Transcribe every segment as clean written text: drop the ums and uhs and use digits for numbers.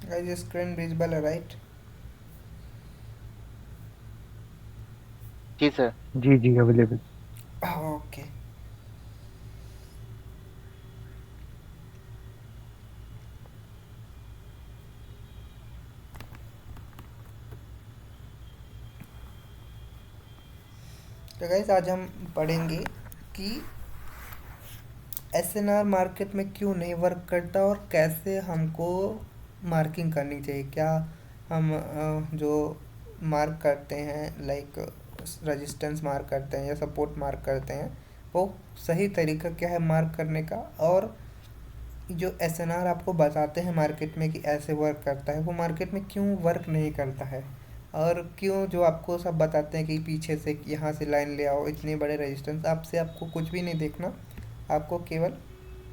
Guys screen visible है right? जी sir. जी जी available. Okay. तो guys आज हम पढ़ेंगे कि एसएनआर मार्केट में क्यों नहीं वर्क करता और कैसे हमको मार्किंग करनी चाहिए। क्या हम जो मार्क करते हैं लाइक रेजिस्टेंस मार्क करते हैं या सपोर्ट मार्क करते हैं, वो सही तरीका क्या है मार्क करने का। और जो एसएनआर आपको बताते हैं मार्केट में कि ऐसे वर्क करता है, वो मार्केट में क्यों वर्क नहीं करता है। और क्यों जो आपको सब बताते हैं कि पीछे से यहाँ से लाइन ले आओ, इतने बड़े रेजिस्टेंस आपसे आपको कुछ भी नहीं देखना। आपको केवल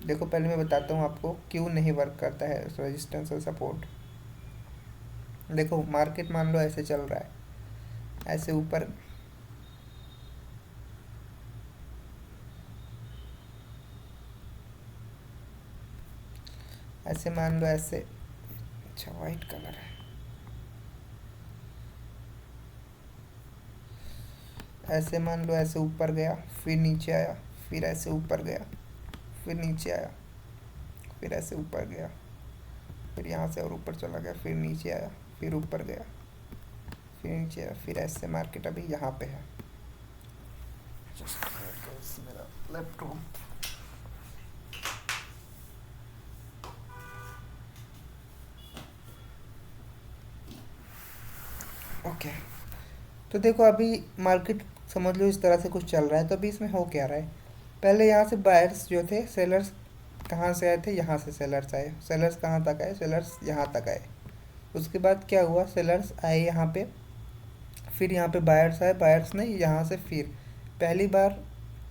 देखो, पहले मैं बताता हूँ आपको क्यों नहीं वर्क करता है रेजिस्टेंस और सपोर्ट। देखो मार्केट मान लो ऐसे चल रहा है, ऐसे ऊपर ऐसे मान लो ऐसे। अच्छा वाइट कलर है। ऐसे मान लो ऐसे ऊपर गया, फिर नीचे आया, फिर ऐसे ऊपर गया, फिर नीचे आया, फिर ऐसे ऊपर गया, फिर यहाँ से और ऊपर चला गया, फिर नीचे आया, फिर ऊपर गया, फिर नीचे आया, फिर ऐसे मार्केट अभी यहाँ पे है। जस्ट मेरा लैपटॉप। ओके। तो देखो अभी मार्केट समझ लो इस तरह से कुछ चल रहा है। तो अभी इसमें हो क्या रहा है, पहले यहाँ से बायर्स जो थे, सेलर्स कहाँ से आए थे, यहाँ से सेलर्स आए। सेलर्स कहाँ तक आए, सेलर्स यहाँ तक आए। उसके बाद क्या हुआ, सेलर्स आए यहाँ पे, फिर यहाँ पे बायर्स आए, बायर्स ने यहाँ से फिर पहली बार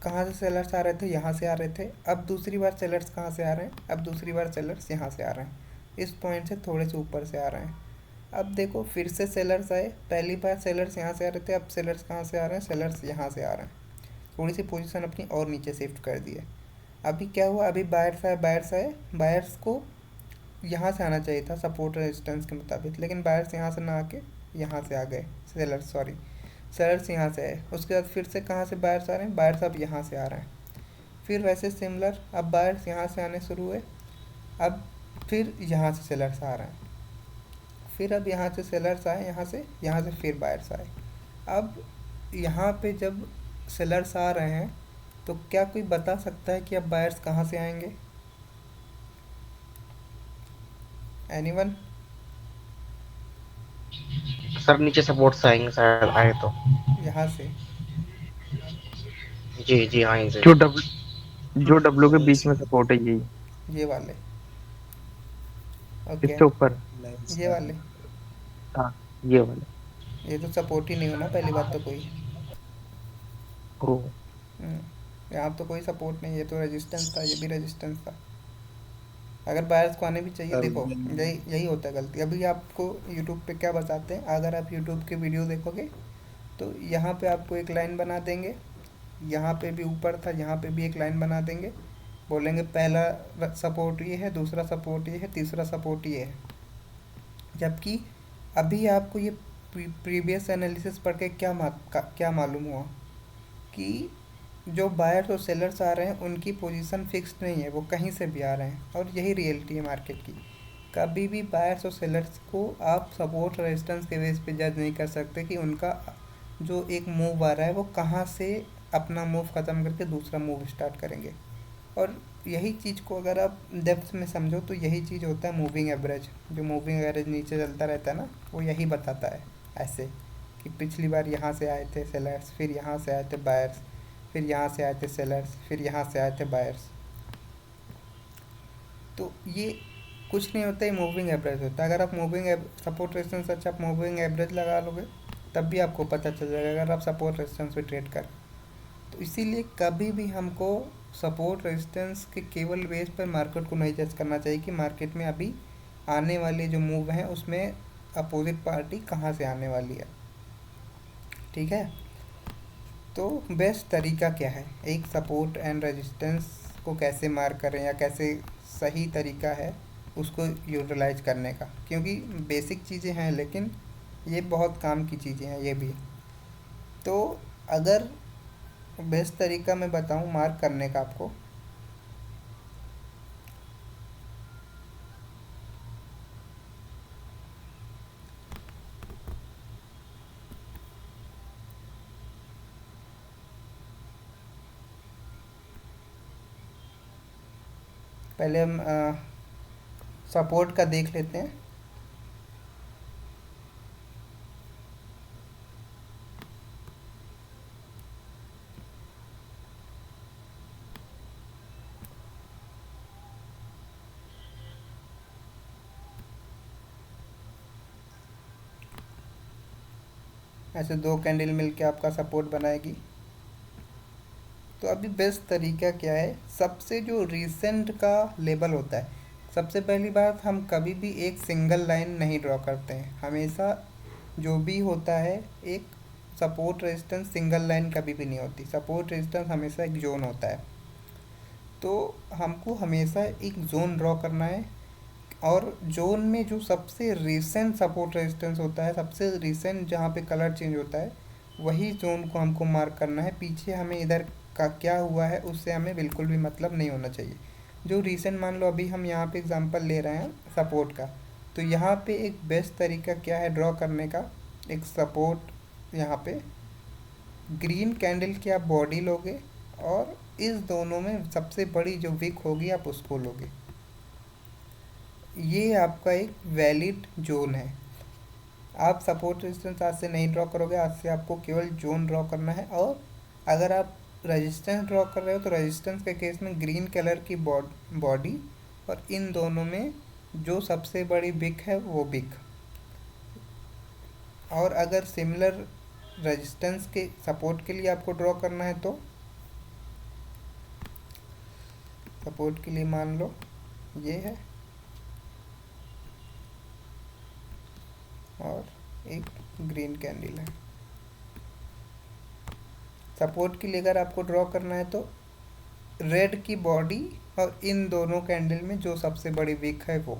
कहाँ से सेलर्स आ रहे थे, यहाँ से आ रहे थे। अब दूसरी बार सेलर्स कहाँ से आ रहे हैं, अब दूसरी बार सेलर्स यहाँ से आ रहे हैं। इस पॉइंट से थोड़े से ऊपर से आ रहे हैं। अब देखो फिर से सेलर्स आए, पहली बार सेलर्स यहाँ से आ रहे थे, अब सेलर्स कहाँ से आ रहे हैं, सेलर्स यहाँ से आ रहे हैं। थोड़ी सी पोजीशन अपनी और नीचे शिफ्ट कर दी है। अभी क्या हुआ, अभी बायर्स आए, बायर्स आए, बायर्स को यहाँ से आना चाहिए था सपोर्ट रेजिस्टेंस के मुताबिक, लेकिन बायर्स यहाँ से ना आके यहाँ से आ गए। सेलर्स सॉरी, सेलर्स यहाँ से आए। उसके बाद फिर से कहाँ से बायर्स आ रहे हैं, बायर्स अब यहाँ से आ रहे हैं। फिर वैसे सिमिलर अब बायर्स यहाँ से आने शुरू हुए। अब फिर यहाँ से सेलर्स आ रहे हैं, फिर अब यहाँ से सेलर्स आए, यहाँ से फिर बायर्स आए। अब यहाँ पे जब सेलर्स आ रहे हैं तो क्या कोई बता सकता है कि अब बायर्स कहाँ से आएंगे, एनीवन? सर नीचे सपोर्ट से आएंगे शायद आए तो। यहाँ से, जी जी हाँ सर। जो डब्लू के बीच में सपोर्ट है यही। ये वाले, ओके, इससे ऊपर। ये वाले। हाँ ये वाला। ये तो सपोर्ट ही नहीं होना पहली बात तो कोई। ओ। यहाँ तो कोई सपोर्ट नहीं, ये तो रेजिस्टेंस था, ये भी रेजिस्टेंस था। अगर बायर्स को आने भी चाहिए, सर देखो यही यही होता है गलती। अभी आपको यूट्यूब पे क्या बताते हैं, अगर आप यूट्यूब के वीडियो देखोगे तो यहाँ पे आपको एक लाइन बना देंगे, यहाँ पे भी ऊपर था, यहाँ पे भी एक लाइन बना देंगे। बोलेंगे पहला सपोर्ट ये है, दूसरा सपोर्ट ये है, तीसरा सपोर्ट ये है। जबकि अभी आपको ये प्रीवियस एनालिसिस पढ़ के क्या मालूम हुआ कि जो बायर्स और सेलर्स आ रहे हैं उनकी पोजीशन फिक्स्ड नहीं है, वो कहीं से भी आ रहे हैं। और यही रियलिटी है मार्केट की। कभी भी बायर्स और सेलर्स को आप सपोर्ट रेजिस्टेंस के बेस पे जज नहीं कर सकते कि उनका जो एक मूव आ रहा है वो कहाँ से अपना मूव ख़त्म करके दूसरा मूव स्टार्ट करेंगे। और यही चीज़ को अगर आप डेप्थ में समझो तो यही चीज़ होता है मूविंग एवरेज। जो मूविंग एवरेज नीचे चलता रहता है ना, वो यही बताता है ऐसे कि पिछली बार यहाँ से आए थे सेलर्स, फिर यहाँ से आए थे बायर्स, फिर यहाँ से आए थे सेलर्स, फिर यहाँ से आए थे बायर्स। तो ये कुछ नहीं होता, ये मूविंग एवरेज होता है। अगर आप मूविंग सपोर्ट रेजिस्टेंस अच्छा आप मूविंग एवरेज लगा लोगे तब भी आपको पता चल जाएगा अगर आप सपोर्ट रेजिस्टेंस पे ट्रेड करें। तो इसीलिए कभी भी हमको सपोर्ट रेजिस्टेंस के केवल बेस पर मार्केट को नहीं जज करना चाहिए कि मार्केट में अभी आने वाले जो मूव हैं उसमें अपोजिट पार्टी कहाँ से आने वाली है। ठीक है। तो बेस्ट तरीका क्या है, एक सपोर्ट एंड रेजिस्टेंस को कैसे मार्क करें या कैसे सही तरीका है उसको यूटिलाइज करने का, क्योंकि बेसिक चीज़ें हैं लेकिन ये बहुत काम की चीज़ें हैं ये भी। तो अगर बेस्ट तरीका मैं बताऊं मार्क करने का आपको, पहले हम सपोर्ट का देख लेते हैं। ऐसे दो कैंडल मिलके आपका सपोर्ट बनाएगी। तो अभी बेस्ट तरीका क्या है, सबसे जो रिसेंट का लेबल होता है, सबसे पहली बात हम कभी भी एक सिंगल लाइन नहीं ड्रॉ करते हैं, हमेशा जो भी होता है एक सपोर्ट रेजिस्टेंस सिंगल लाइन कभी भी नहीं होती, सपोर्ट रेजिस्टेंस हमेशा एक जोन होता है। तो हमको हमेशा एक जोन ड्रॉ करना है, और जोन में जो सबसे रिसेंट सपोर्ट रेजिस्टेंस होता है, सबसे रिसेंट जहाँ पे कलर चेंज होता है, वही जोन को हमको मार्क करना है। पीछे हमें इधर का क्या हुआ है उससे हमें बिल्कुल भी मतलब नहीं होना चाहिए। जो रिसेंट, मान लो अभी हम यहाँ पे एग्जांपल ले रहे हैं सपोर्ट का, तो यहाँ पे एक बेस्ट तरीका क्या है ड्रॉ करने का, एक सपोर्ट यहाँ पे ग्रीन कैंडल की आप बॉडी लोगे, और इस दोनों में सबसे बड़ी जो विक होगी आप उसको लोगे। ये आपका एक वैलिड जोन है। आप सपोर्ट रेजिस्टेंस आज से नहीं ड्रॉ करोगे, आज से आपको केवल जोन ड्रॉ करना है। और अगर आप रेजिस्टेंस ड्रॉ कर रहे हो तो रेजिस्टेंस के केस में ग्रीन कलर की बॉडी और इन दोनों में जो सबसे बड़ी बिक है वो बिक। और अगर सिमिलर रेजिस्टेंस के सपोर्ट के लिए आपको ड्रॉ करना है तो सपोर्ट के लिए मान लो ये है और एक ग्रीन कैंडल है। सपोर्ट के लिए अगर आपको ड्रॉ करना है तो रेड की बॉडी और इन दोनों कैंडल में जो सबसे बड़ी विक है वो,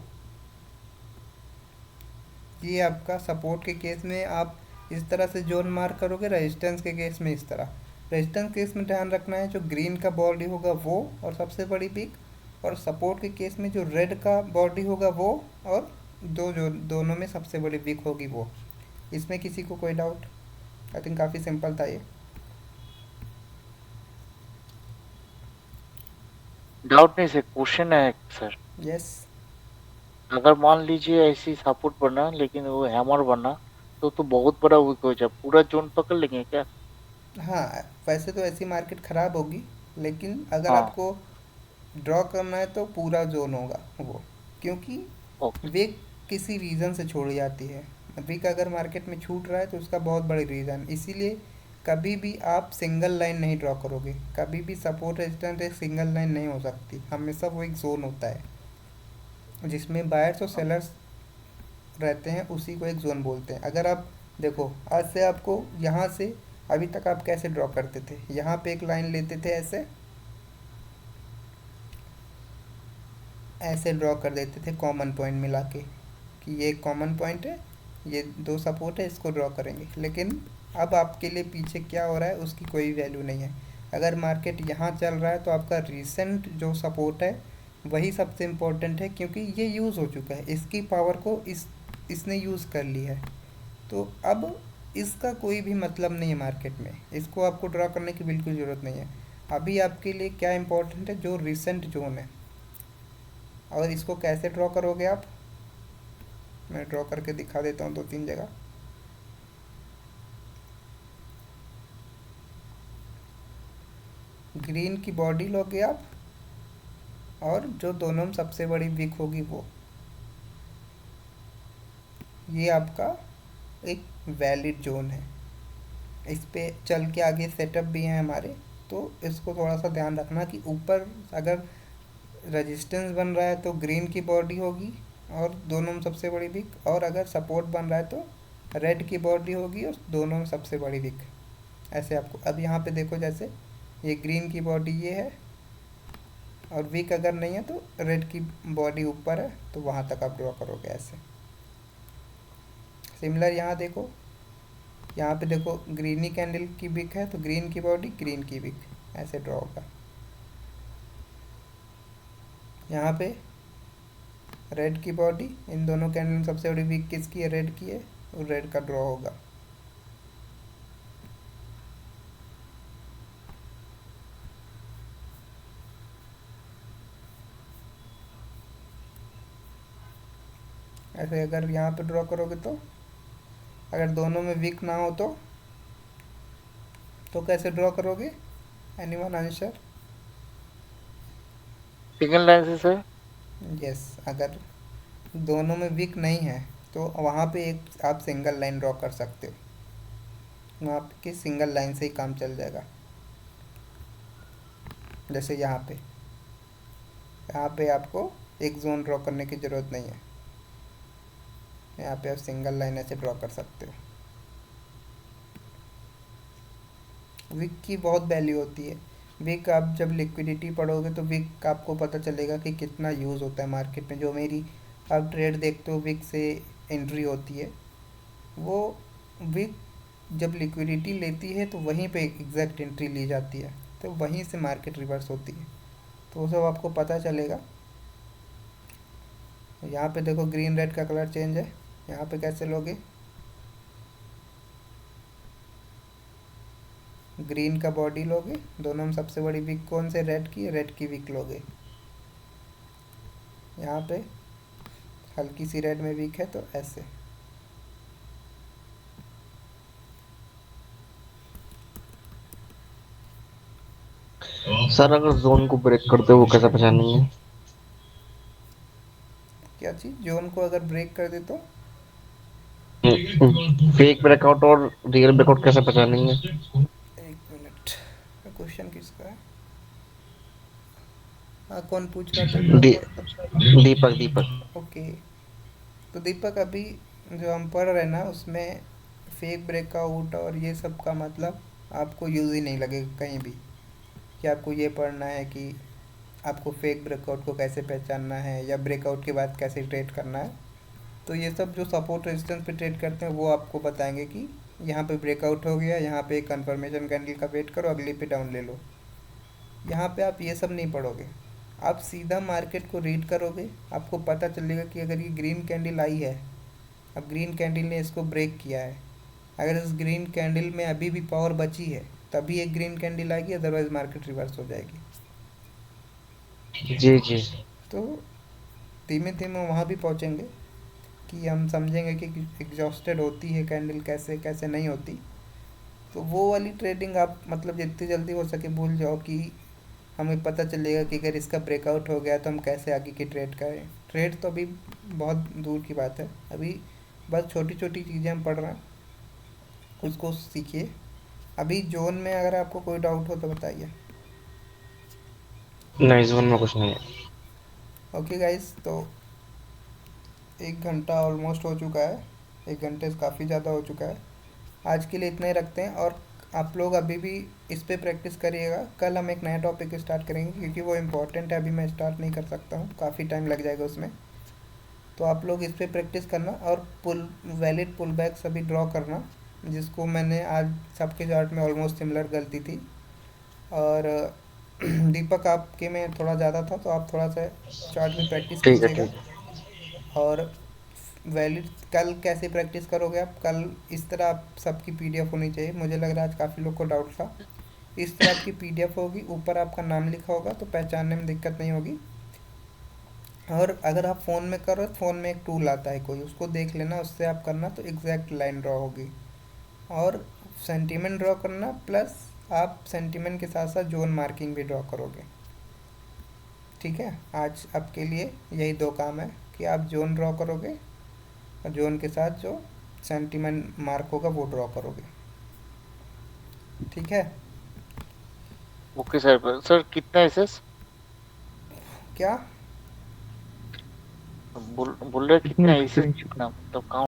ये आपका सपोर्ट के केस में आप इस तरह से जोन मार्क करोगे, रेजिस्टेंस के केस में इस तरह। रेजिस्टेंस केस में ध्यान रखना है जो ग्रीन का बॉडी होगा वो और सबसे बड़ी विक, और सपोर्ट के केस में जो रेड का बॉडी होगा वो और जो दोनों में सबसे बड़ी विक होगी वो। इसमें किसी को कोई डाउट? आई थिंक काफ़ी सिंपल था ये। डाउट नहीं सर, क्वेश्चन है सर। यस। अगर मान लीजिए ऐसी सपोर्ट बना लेकिन वो हैमर बना तो बहुत बड़ा वीक हो जाए, पूरा जोन पकड़ लेंगे क्या? हाँ, वैसे तो ऐसी मार्केट ख़राब होगी, लेकिन अगर हाँ। आपको ड्रॉ करना है तो पूरा जोन होगा वो, क्योंकि ओके। विक किसी रीज़न से छोड़ी जाती है। विक अगर मार्केट में छूट रहा है तो उसका बहुत बड़ी रीज़न, इसीलिए कभी भी आप सिंगल लाइन नहीं ड्रॉ करोगे, कभी भी सपोर्ट रेजिस्टेंस एक सिंगल लाइन नहीं हो सकती, हमेशा वो एक जोन होता है जिसमें बायर्स और सेलर्स रहते हैं, उसी को एक जोन बोलते हैं। अगर आप देखो, आज से आपको यहाँ से अभी तक आप कैसे ड्रॉ करते थे, यहाँ पे एक लाइन लेते थे, ऐसे ऐसे ड्रॉ कर देते थे कॉमन पॉइंट मिला के कि ये कॉमन पॉइंट है, ये दो सपोर्ट है, इसको ड्रॉ करेंगे। लेकिन अब आपके लिए पीछे क्या हो रहा है उसकी कोई वैल्यू नहीं है। अगर मार्केट यहाँ चल रहा है तो आपका रिसेंट जो सपोर्ट है वही सबसे इम्पोर्टेंट है, क्योंकि ये यूज़ हो चुका है, इसकी पावर को इसने यूज़ कर ली है। तो अब इसका कोई भी मतलब नहीं है मार्केट में, इसको आपको ड्रॉ करने की बिल्कुल ज़रूरत नहीं है। अभी आपके लिए क्या इम्पोर्टेंट है, जो रिसेंट जोन है। और इसको कैसे ड्रॉ करोगे आप, मैं ड्रॉ करके दिखा देता हूँ 2-3 जगह। ग्रीन की बॉडी लोगे आप, और जो दोनों में सबसे बड़ी विक होगी वो, ये आपका एक वैलिड जोन है। इस पे चल के आगे सेटअप भी हैं हमारे, तो इसको थोड़ा सा ध्यान रखना कि ऊपर अगर रेजिस्टेंस बन रहा है तो ग्रीन की बॉडी होगी और दोनों में सबसे बड़ी विक, और अगर सपोर्ट बन रहा है तो रेड की बॉडी होगी और दोनों में सबसे बड़ी विक। ऐसे आपको अब यहाँ पे देखो, जैसे ये ग्रीन की बॉडी ये है और वीक अगर नहीं है तो रेड की बॉडी ऊपर है तो वहाँ तक आप ड्रॉ करोगे ऐसे। सिमिलर यहाँ देखो, यहाँ पे देखो ग्रीनी कैंडल की विक है तो ग्रीन की बॉडी ग्रीन की विक ऐसे ड्रॉ होगा। यहाँ पे रेड की बॉडी, इन दोनों कैंडल में सबसे बड़ी विक किसकी है, रेड की है, और रेड का ड्रॉ होगा। ऐसे अगर यहाँ पे ड्रॉ करोगे तो अगर दोनों में विक ना हो तो कैसे ड्रॉ करोगे, एनीवन आंसर? सिंगल लाइन से सर। यस, अगर दोनों में विक नहीं है तो वहाँ पे एक आप सिंगल लाइन ड्रॉ कर सकते हो, वहाँ की सिंगल लाइन से ही काम चल जाएगा। जैसे यहाँ पे आपको एक जोन ड्रॉ करने की ज़रूरत नहीं है, यहाँ पे आप सिंगल लाइन ऐसे ड्रॉ कर सकते हो। विक की बहुत वैल्यू होती है। विक आप जब लिक्विडिटी पढ़ोगे तो विक आपको पता चलेगा कि कितना यूज़ होता है मार्केट में। जो मेरी आप ट्रेड देखते हो विक से एंट्री होती है, वो विक जब लिक्विडिटी लेती है तो वहीं पे एग्जैक्ट एंट्री ली जाती है, तो वहीं से मार्केट रिवर्स होती है, तो वो सब आपको पता चलेगा। यहाँ पे देखो ग्रीन रेड का कलर चेंज है, यहाँ पे कैसे लोगे, ग्रीन का बॉडी लोगे, दोनों में सबसे बड़ी विक कौन से, रेड की, रेड की विक लोगे। यहाँ पे हल्की सी रेड में विक है तो ऐसे। सर अगर जोन को ब्रेक करते हो वो कैसे पहचानेंगे? क्या चीज़, जोन को अगर ब्रेक कर दे तो फेक ब्रेकआउट और रियल ब्रेकआउट कैसे पहचानेंगे? 1 मिनट, क्वेश्चन किसका है? हाँ, कौन पूछ रहा था एक बार दी, और तब? दीपक। ओके, तो दीपक अभी जो हम पढ़ रहे हैं ना उसमें फेक ब्रेकआउट और ये सब का मतलब आपको यूज़ ही नहीं लगेगा कहीं भी, कि आपको ये पढ़ना है कि आपको फेक ब्रेकआउट को कैसे पहचानना है या ब्रेकआउट के बाद कैसे ट्रेड करना है। तो ये सब जो सपोर्ट रेजिस्टेंस पे ट्रेड करते हैं वो आपको बताएंगे कि यहाँ पे ब्रेकआउट हो गया, यहाँ पे कंफर्मेशन कैंडल का वेट करो, अगली पे डाउन ले लो। यहाँ पे आप ये सब नहीं पढ़ोगे, आप सीधा मार्केट को रीड करोगे। आपको पता चलेगा कि अगर ये ग्रीन कैंडल आई है, अब ग्रीन कैंडल ने इसको ब्रेक किया है, अगर इस ग्रीन कैंडल में अभी भी पावर बची है तभी एक ग्रीन कैंडल आएगी, अदरवाइज मार्केट रिवर्स हो जाएगी। जी जी। तो धीमे धीमे वहाँ भी पहुँचेंगे कि हम समझेंगे कि एग्जॉस्टेड होती है कैंडल कैसे कैसे नहीं होती। तो वो वाली ट्रेडिंग आप मतलब जितनी जल्दी हो सके भूल जाओ, कि हमें पता चलेगा कि अगर इसका ब्रेकआउट हो गया तो हम कैसे आगे की ट्रेड करें। ट्रेड तो अभी बहुत दूर की बात है, अभी बस छोटी छोटी चीज़ें हम पढ़ रहे हैं, उसको सीखिए। अभी जोन में अगर आपको कोई डाउट हो तो बताइए। नहीं, जोन में कुछ नहीं है। ओके गाइस, तो 1 घंटा ऑलमोस्ट हो चुका है, 1 घंटे से काफ़ी ज़्यादा हो चुका है। आज के लिए इतना ही रखते हैं, और आप लोग अभी भी इस पे प्रैक्टिस करिएगा। कल हम एक नया टॉपिक स्टार्ट करेंगे क्योंकि वो इम्पोर्टेंट है, अभी मैं स्टार्ट नहीं कर सकता हूँ, काफ़ी टाइम लग जाएगा उसमें। तो आप लोग इस पे प्रैक्टिस करना और वैलिड पुल बैक सभी ड्रॉ करना, जिसको मैंने आज सबके चार्ट में ऑलमोस्ट सिमिलर गलती थी। और दीपक आपके में थोड़ा ज़्यादा था तो आप थोड़ा सा चार्ट में प्रैक्टिस ठीक है कीजिएगा। ठीक है। और वैलिड कल कैसे प्रैक्टिस करोगे आप, कल इस तरह आप सबकी पीडीएफ होनी चाहिए। मुझे लग रहा है आज काफ़ी लोग को डाउट था। इस तरह आपकी पीडीएफ होगी, ऊपर आपका नाम लिखा होगा तो पहचानने में दिक्कत नहीं होगी। और अगर आप फ़ोन में करो तो फ़ोन में एक टूल आता है कोई, उसको देख लेना, उससे आप करना तो एग्जैक्ट लाइन ड्रॉ होगी। और सेंटीमेंट ड्रॉ करना, प्लस आप सेंटीमेंट के साथ साथ जोन मार्किंग भी ड्रॉ करोगे। ठीक है, आज आपके लिए यही 2 काम है कि आप जोन ड्रॉ करोगे और जोन के साथ जो सेंटीमेंट मार्क होगा वो ड्रॉ करोगे। ठीक है, ओके सर। सर कितना एसएस क्या बोल रहे कितना एसएस, कितना मतलब